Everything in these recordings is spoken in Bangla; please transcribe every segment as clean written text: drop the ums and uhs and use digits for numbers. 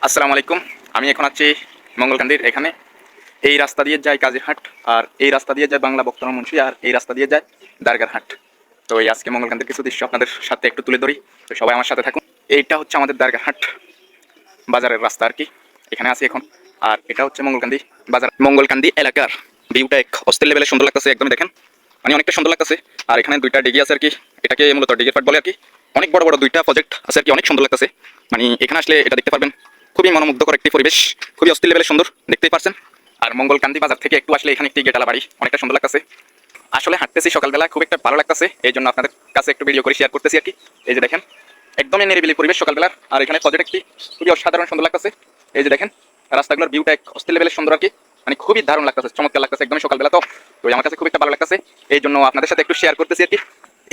আসসালামু আলাইকুম। আমি এখন আছি মঙ্গলকান্দির এখানে। এই রাস্তা দিয়ে যায় কাজিরহাট, আর এই রাস্তা দিয়ে যায় বাংলা বক্তব্য মুন্সি, আর এই রাস্তা দিয়ে যায় দারগারহাট। তো এই আজকে মঙ্গলকান্দির কিছু দৃশ্য আপনাদের সাথে একটু তুলে ধরি, তো সবাই আমার সাথে থাকুন। এইটা হচ্ছে আমাদের দারগারহাট বাজারের রাস্তা আর কি, এখানে আছি এখন। আর এটা হচ্ছে মঙ্গলকান্দি বাজার, মঙ্গলকান্দি এলাকার ভিউটা এক অস্থির লেভেলে সুন্দর লাগতেছে, একদমই দেখেন, মানে অনেকটা সুন্দর লাগতেছে। আর এখানে দুইটা ডিগি আছে আর কি, এটাকে মূলত ডিগির পাট বলে আর কি। অনেক বড় বড় দুইটা প্রজেক্ট আছে আর কি, অনেক সুন্দর লাগতেছে। মানে এখানে আসলে এটা দেখতে পারবেন, খুবই মনোমুগ্ধকর একটি পরিবেশ, খুবই অস্থির লেভেলে সুন্দর, দেখতেই পারছেন। আর মঙ্গলকান্দি বাজার থেকে একটু আসলে এখানে একটি গেটালা বাড়ি, অনেকটা সুন্দর লাগতেছে। আসলে হাঁটতেছি সকালবেলা, খুব একটা ভালো লাগতেছে, এই জন্য আপনাদের কাছে একটু ভিডিও করে শেয়ার করতেছি আর কি। এই যে দেখেন, একদমই নিরিবিলি পরিবেশ সকালবেলার। আর এখানে প্রজেক্ট একটি খুবই অসাধারণ সুন্দর লাগতেছে। এই যে দেখেন, রাস্তাগুলোর ভিউটা এক অস্থির লেভেলের সুন্দর আর কি, মানে খুবই দারুণ লাগতেছে, চমৎকার লাগতেছে, একদমই সকালবেলা। তো আমার কাছে খুব একটা ভালো লাগতেছে, এই জন্য আপনাদের সাথে একটু শেয়ার করতেছি আর কি।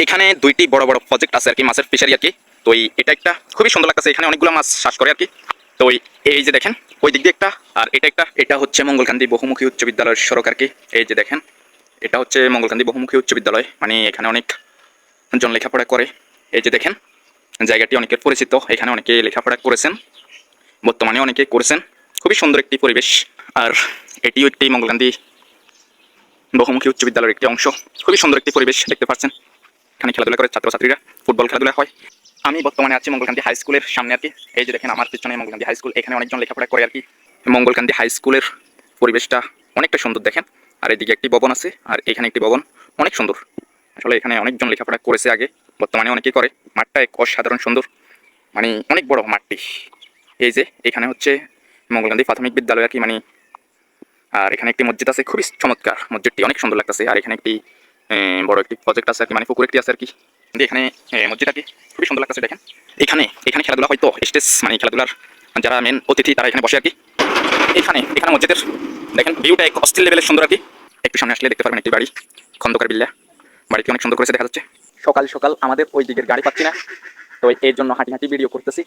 এখানে দুইটি বড় বড় প্রজেক্ট আছে আর কি, মাছের ফিশারি আর কি। তো এটা একটা খুবই সুন্দর লাগতেছে, এখানে অনেকগুলো মাছ চাষ করে আর কি। তো এই যে দেখেন, ওই দিক দিয়ে একটা, আর এটা একটা, এটা হচ্ছে মঙ্গলকান্দি বহুমুখী উচ্চ বিদ্যালয়ের সড়ক আর কি। এই যে দেখেন, এটা হচ্ছে মঙ্গলকান্দি বহুমুখী উচ্চ বিদ্যালয়, মানে এখানে অনেক জন লেখাপড়া করে। এই যে দেখেন, জায়গাটি অনেকের পরিচিত, এখানে অনেকে লেখাপড়া করেছেন, বর্তমানে অনেকে করেছেন। খুবই সুন্দর একটি পরিবেশ। আর এটিও একটি মঙ্গলকান্দি বহুমুখী উচ্চ বিদ্যালয়ের একটি অংশ, খুবই সুন্দর একটি পরিবেশ দেখতে পাচ্ছেন। এখানে খেলাধুলা করে ছাত্রছাত্রীরা, ফুটবল খেলাধুলা হয়। আমি বর্তমানে আছি মঙ্গলকান্দি হাই স্কুলের সামনে আর কি। এই যে দেখেন আমার পিছনে মঙ্গলকান্দি হাই স্কুল, এখানে অনেকজন লেখাপড়া করে আর কি। মঙ্গলকান্দি হাই স্কুলের পরিবেশটা অনেকটা সুন্দর দেখেন। আর এদিকে একটি ভবন আছে, আর এখানে একটি ভবন, অনেক সুন্দর। আসলে এখানে অনেকজন লেখাপড়া করেছে আগে, বর্তমানে অনেকেই করে। মাঠটা এক অসাধারণ সুন্দর, মানে অনেক বড় মাঠটি। এই যে এখানে হচ্ছে মঙ্গলকান্দি প্রাথমিক বিদ্যালয় আর কি, মানে। আর এখানে একটি মসজিদ আছে, খুবই চমৎকার, মসজিদটি অনেক সুন্দর লাগতেছে। আর এখানে একটি বড় একটি প্রজেক্ট আছে আর কি, মানে পুকুর একটি আছে আর কি। এখানে মসজিদ আর কি, খুবই সুন্দর লাগতেছে দেখেন। এখানে খেলাধুলা হয়তো স্টেজ, মানে খেলাধুলার যারা মেন অতিথি তারা এখানে বসে আর কি। এখানে মসজিদের দেখেন ভিউটা এক অস্থির লেভেলের সুন্দর আর কি। একটু সামনে আসলে দেখতে পারবেন একটি বাড়ি, খন্দকার বিল্লা। বাড়িটি অনেক সুন্দর করেছে দেখা যাচ্ছে। সকাল সকাল আমাদের ওই দিকের গাড়ি পাচ্ছি না, তো এর জন্য হাঁটি ভিডিও করতেছি।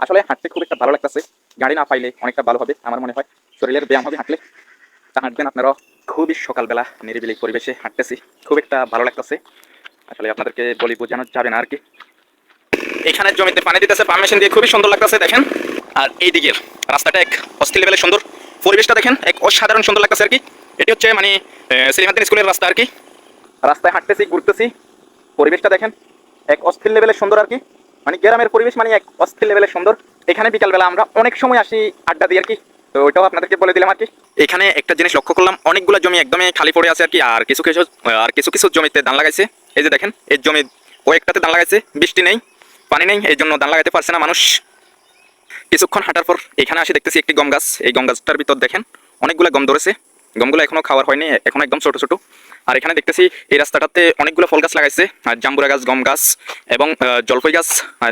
আসলে হাঁটতে খুব একটা ভালো লাগতেছে, গাড়ি না পাইলে অনেকটা ভালো হবে আমার মনে হয়, শরীরের ব্যায়াম হবে হাঁটলে। তা হাঁটবেন আপনারাও। খুবই সকালবেলা নিরিবিলি পরিবেশে হাঁটতেছি, খুব একটা ভালো লাগতেছে। আসলে আপনাদেরকে বলি বোঝানো যাবে না আর কি। এখানে জমিতে পানি দিতেছে পাম্প মেশিন দিয়ে, খুবই সুন্দর লাগতেছে দেখেন। আর এই দিকের রাস্তাটা এক অস্থির লেভেলের সুন্দর, পরিবেশটা দেখেন এক অসাধারণ সুন্দর লাগতেছে আর কি। এটি হচ্ছে মানে শ্রীমাদ্দিন স্কুলের রাস্তা আর কি। রাস্তায় হাঁটতেছি, ঘুরতেছি, পরিবেশটা দেখেন এক অস্থির লেভেলের সুন্দর আর কি। মানে গ্রামের পরিবেশ, মানে এক অস্থির লেভেলের সুন্দর। এখানে বিকালবেলা আমরা অনেক সময় আসি আড্ডা দিই আর কি, তো ওইটাও আপনাদেরকে বলে দিলাম আর কি। এখানে একটা জিনিস লক্ষ্য করলাম, অনেকগুলো জমি একদমই খালি পড়ে আছে আর কি। আর কিছু কিছু জমিতে ধান লাগাইছে। এই যে দেখেন, এই জমি কয়েকটাতে ধান লাগাইছে, বৃষ্টি নেই, পানি নেই, এই জন্য ধান লাগাইতে পারছে না মানুষ। কিছুক্ষণ হাঁটার পর এখানে আসি, দেখতেছি একটি গম গাছ। এই গম গাছটার ভিতর দেখেন অনেকগুলো গম ধরেছে, গমগুলো এখনো খাওয়ার হয়নি, এখন একদম ছোট ছোট। আর এখানে দেখতেছি এই রাস্তাটাতে অনেকগুলো ফল গাছ লাগাইছে, আর জাম্বুরা গাছ, গম গাছ এবং জলপাই গাছ,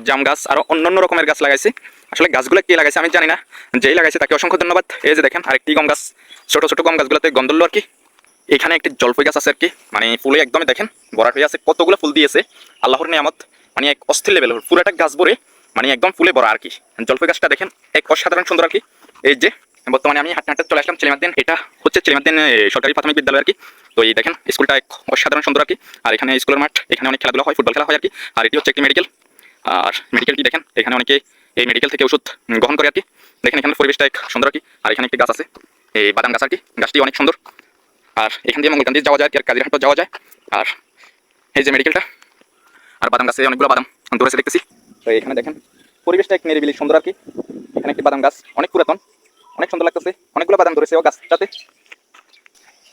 জাম গাছ, আরও অন্যান্য রকমের গাছ লাগাইছে। আসলে গাছগুলো কে লাগাইছে আমি জানি না, যেই লাগাইছে তাকে অসংখ্য ধন্যবাদ। এই যে দেখেন আরেকটি গম গাছ, ছোট ছোট গম গাছগুলোতে গম ধরলো আর কি। এখানে একটি জলপাই গাছ আছে আর কি, মানে ফুলে একদমই দেখেন ভরাট হয়ে আছে, কতগুলো ফুল দিয়েছে, আল্লাহর নিয়ামত, মানে এক অস্থির লেভেল, পুরোটা গাছ ভরে, মানে একদম ফুলে ভরা আর কি। জলপাই গাছটা দেখেন এক অসাধারণ সুন্দর আর কি। এই যে বর্তমানে আমি হাঁটতে চলে আসলাম চিলিমাদ্দিন, এটা হচ্ছে চিলিমাদ্দিন সরকারি প্রাথমিক বিদ্যালয় আর কি। তো এই দেখেন স্কুলটা এক অসাধারণ সুন্দর আর কি। আর এখানে স্কুলের মাঠ, এখানে অনেক খেলাধুলা হয়, ফুটবল খেলা হয় আর কি। আর এটি হচ্ছে একটি মেডিকেল, আর মেডিকেলটি দেখেন এখানে অনেকে এই মেডিকেল থেকে ওষুধ গ্রহণ করে আর কি। দেখেন এখানে পরিবেশটা এক সুন্দর আর কি। আর এখানে একটি গাছ আছে, এই বাদাম গাছ আর কি, গাছটি অনেক সুন্দর। আর এখান দিয়ে মঙ্গলকান্দি যাওয়া যায় আর কাজিরহাটও যাওয়া যায়। আর এই যে মেডিকেলটা, আর বাদাম গাছে অনেকগুলো বাদাম ধরেছে দেখতেছি। তো এখানে দেখেন পরিবেশটা এক নিরিবিলি সুন্দর আর কি। এখানে একটি বাদাম গাছ, অনেক পুরাতন, অনেক সুন্দর লাগতেছে, অনেকগুলো বাদাম ধরেছে ও গাছটাতে।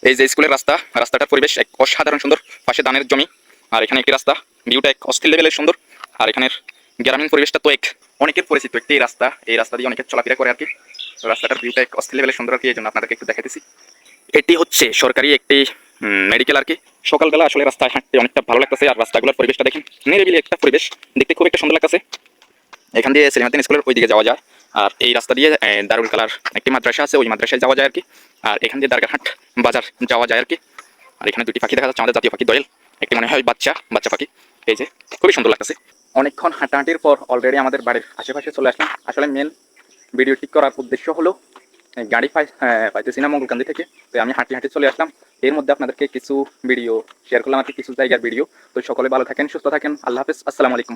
এই যে স্কুলের রাস্তাটার পরিবেশ এক অসাধারণ সুন্দর, পাশে ধানের জমি। আর এখানে একটি রাস্তা, ভিউটা এক অস্থির লেভেলের সুন্দর। আর এখানের গ্রামীণ পরিবেশটা তো এক অনেকের পরিচিত একটি রাস্তা, এই রাস্তা দিয়ে অনেকের চলাফেরা করে আর কি। রাস্তাটার ভিউটা এক অস্থির লেভেলের সুন্দর আর কি, এই জন্য আপনাদেরকে একটু দেখাইতেছি। এটি হচ্ছে সরকারি একটি মেডিকেল আর কি। সকালবেলা আসলে রাস্তায় হাঁটতে অনেকটা ভালো লাগতেছে। আর রাস্তাগুলোর পরিবেশটা দেখেন, নিরিবিলি একটা পরিবেশ, দেখতে খুব একটা সুন্দর লাগতেছে। এখান দিয়ে শ্রীমাদ্দিন স্কুলের ওই দিকে যাওয়া যায়। আর এই রাস্তা দিয়ে দারুল কালার একটি মাদ্রাসা আছে, ওই মাদ্রাসায় যাওয়া যায় আর কি। আর এখান দিয়ে দারগারহাট বাজার যাওয়া যায় আর কি। আর এখানে দুটি পাখি দেখা যাচ্ছে, আমাদের জাতীয় পাখি দোয়েল, একটি মনে হয় বাচ্চা পাখি। এই যে খুবই সুন্দর লাগতেছে। অনেকক্ষণ হাঁটাহাঁটির পর অলরেডি আমাদের বাড়ির আশেপাশে চলে আসলাম। আসলে মেন ভিডিও ঠিক করার উদ্দেশ্য হলো গাড়ি পাইতেছি না মঙ্গলকান্দি থেকে, তো আমি হাঁটি চলে আসলাম। এর মধ্যে আপনাদেরকে কিছু ভিডিও শেয়ার করলাম আর কি, কিছু জায়গার ভিডিও। তো সকলে ভালো থাকেন, সুস্থ থাকেন, আল্লাহ হাফেজ, আসসালামু আলাইকুম।